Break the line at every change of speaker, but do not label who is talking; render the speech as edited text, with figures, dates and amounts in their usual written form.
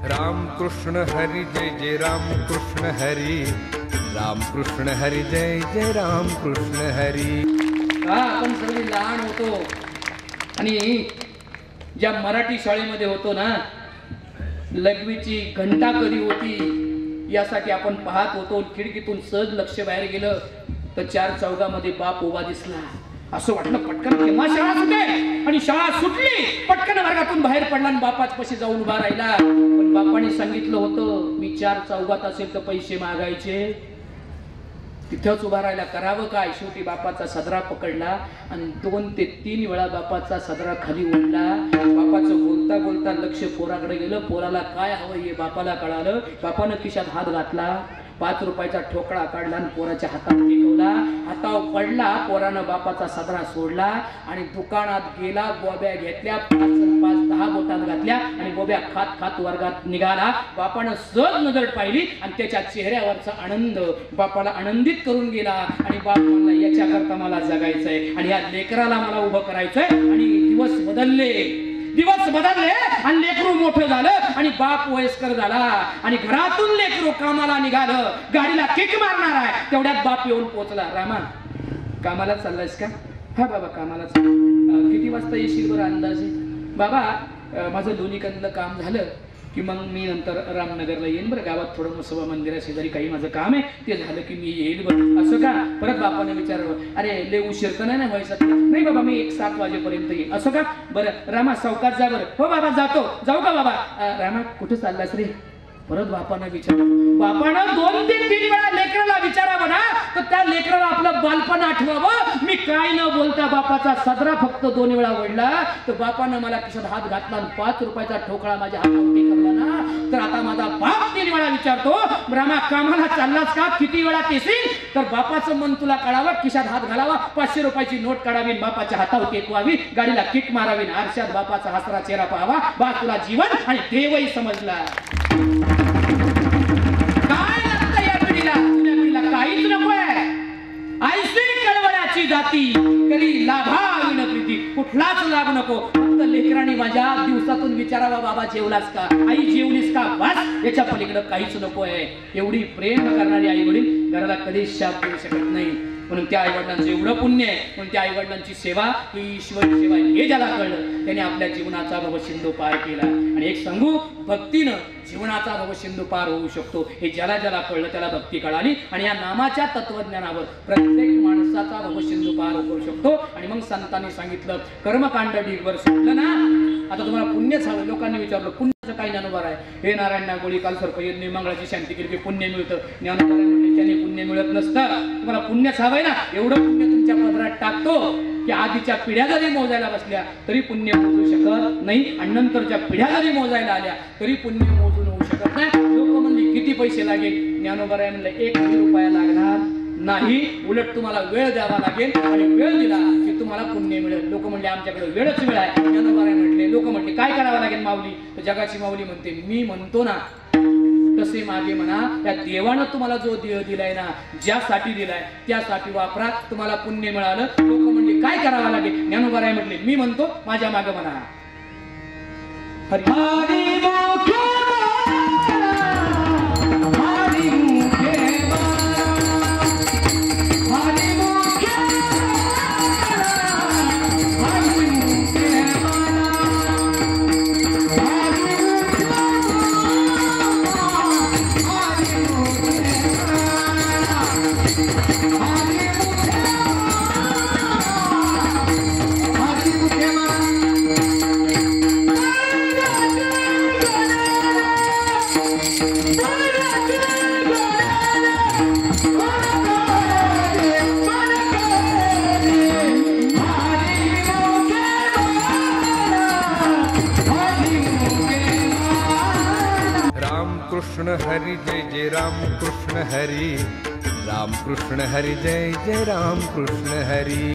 राम कृष्ण हरी जय जय राम कृष्ण हरी, राम कृष्ण हरी जय जय राम कृष्ण हरी।
आपण सगळे लहान होतो आणि ज्या मराठी शाळेमध्ये होतो ना, लघवीची घंटा कधी होती यासाठी आपण पाहत होतो। खिडकीतून सहज लक्ष बाहेर गेलं तर चार चौघामध्ये बाप उभा दिसला। असं वाटलं पटकन केव्हा शाळा सुटे, आणि शाळा सुटली, पटकन वर्गातून बाहेर पडला आणि बापाच पशी जाऊन उभा राहिला। पण बापाने सांगितलं होतं, मी चार चौघात असेल तर पैसे मागायचे, तिथंच उभा राहिला। करावं काय, शेवटी बापाचा सदरा पकडला आणि 2 ते 3 वेळा बापाचा सदरा खाली ओढला। बापाचं बोलता बोलता लक्ष पोराकडे गेलं। पोराला काय हवं हे बापाला कळालं। बापानं खिशात हात घातला, 5 रुपयाचा ठोकळा काढला आणि पोराच्या हातात टेकवला। हातावर पडला, पोरानं बापाचा सदरा सोडला आणि दुकानात गेला। बोब्या घेतल्या, 5-10 बोटात घातल्या आणि बोब्या खात खात वर्गात निघाला। बापानं सहज नजर पाहिली आणि त्याच्या चेहऱ्यावरचा आनंद बापाला आनंदित करून गेला। आणि बाप म्हणला, याच्याकरता मला जगायचंय आणि या लेकराला मला उभं करायचंय। आणि दिवस बदलले आणि लेकरू मोठं झालं आणि बाप वयस्कर झाला आणि घरातून लेकरू कामाला निघालं, गाडीला किक मारणार आहे, तेवढ्यात बाप येऊन पोहोचला। रामा, कामाला चाललायस का? हा बाबा, कामाला चाललो। किती वाजता येशील बरं अंदाजे? बाबा, माझं दोन्हीकडलं काम झालं की मग मी नंतर रामनगरला येईन बरं। गावात थोडं मुसोबा मंदिरा शेजारी काही माझं काम आहे, ते झालं की मी येईल बरं। असं का? परत बापाने विचारलं, अरे लय उशीर तर नाही ना व्हायचा? नाही बाबा, मी 1-7 वाजेपर्यंत येईल। असं का? बरं रामा, सावकाश जा बरं। हो बाबा, जातो। जाऊ का बाबा? रामा, कुठे चाललास रे? परत बापानं विचारलं। बापानं 2 ते 3 वेळा लेकराला विचारावं ना, तर त्या लेकराला आपलं बालपण आठवावं। मी काय न बोलता बापाचा सदरा फक्त 2 वेळा ओढला, तर बापानं मला खिशात हात घातला आणि 5 रुपयाचा ठोकळा माझ्या हातात टेकवला ना, तर आता माझा बाप 3 वेळा विचारतो, रामा कामाला चाललास का? किती वेळा येशील? तर बापाचं मन तुला कळावं, खिशात हात घालावा, 500 रुपयाची नोट काढावी, बापाच्या हातावर टेकवावी, गाडीला किक मारावी, आरशात बापाचा हसरा चेहरा पाहावा। बा, तुला जीवन आणि देवही समजला। काहीच नकोय, ऐशी कळवळ्याची जाती, कधी लाभाविन प्रीती, कुठलाच लाभ नको। फक्त लेकरांनी माझ्या दिवसातून विचारावा, बाबा जेवलास का? आई जेवलीस का? बस, याच्या पलीकडे काहीच नकोय। एवढी प्रेम करणारी आई वडील घराला कधीच शाप देऊ शकत नाही। म्हणून त्या आईवडिलांचं एवढं पुण्य आहे, म्हणून त्या आईवडिलांची सेवा ही ईश्वरी सेवा, हे ज्याला कळलं त्याने आपल्या जीवनाचा भवसिंधू पार केला। आणि एक सांगू, भक्तीनं जीवनाचा भवसिंधू पार होऊ शकतो, हे ज्याला ज्याला कळलं त्याला भक्ती कळाली। आणि या नामाच्या तत्वज्ञानावर प्रत्येक माणसाचा भवसिंधू पार होऊ शकतो। आणि मग संतांनी सांगितलं, कर्मकांड ढीगभर सुटलं ना, आता तुम्हाला पुण्यच हवं। लोकांनी विचारलं, पुण्याचं काय ज्ञानोबा आहे? हे नारायण नागोळी काल सर्पयज्ञ मंगळाची शांती केली की पुण्य मिळतं। ज्ञानोबा म्हणले, त्याने पुण्य मिळत नसतं, तुम्हाला पुण्यच हवंय ना। एवढं पुण्य तुमच्या पदरात टाकतो की आधीच्या पिढ्या जरी मोजायला बसल्या तरी पुण्य मोजू शकत नाही, आणि नंतरच्या पिढ्या जरी मोजायला आल्या तरी पुण्य मोजून होऊ शकत नाही। लोक म्हणले, किती पैसे लागेल? ज्ञानोबा म्हणले, 1 रुपया लागणार नाही, उलट तुम्हाला वेळ द्यावा लागेल, आणि वेळ दिला की तुम्हाला पुण्य मिळेल। लोक म्हणले, आमच्याकडे वेळच वेळ आहे। ज्ञानोबा म्हटले, लोक म्हटले, काय करावं लागेल माऊली? तर जगाची माऊली म्हणते, मी म्हणतो ना तसे मागे म्हणा, त्या देवानं तुम्हाला जो देह दिलाय ना, ज्यासाठी दिलाय त्यासाठी वापरा, तुम्हाला पुण्य मिळालं। लोक म्हणले, काय करावं लागेल? ज्ञानोबा म्हटले, मी म्हणतो, माझ्या मागे म्हणा, हरी हरी
कृष्ण हरी जय जय राम कृष्ण हरी, राम कृष्ण हरी जय जय राम कृष्ण हरी।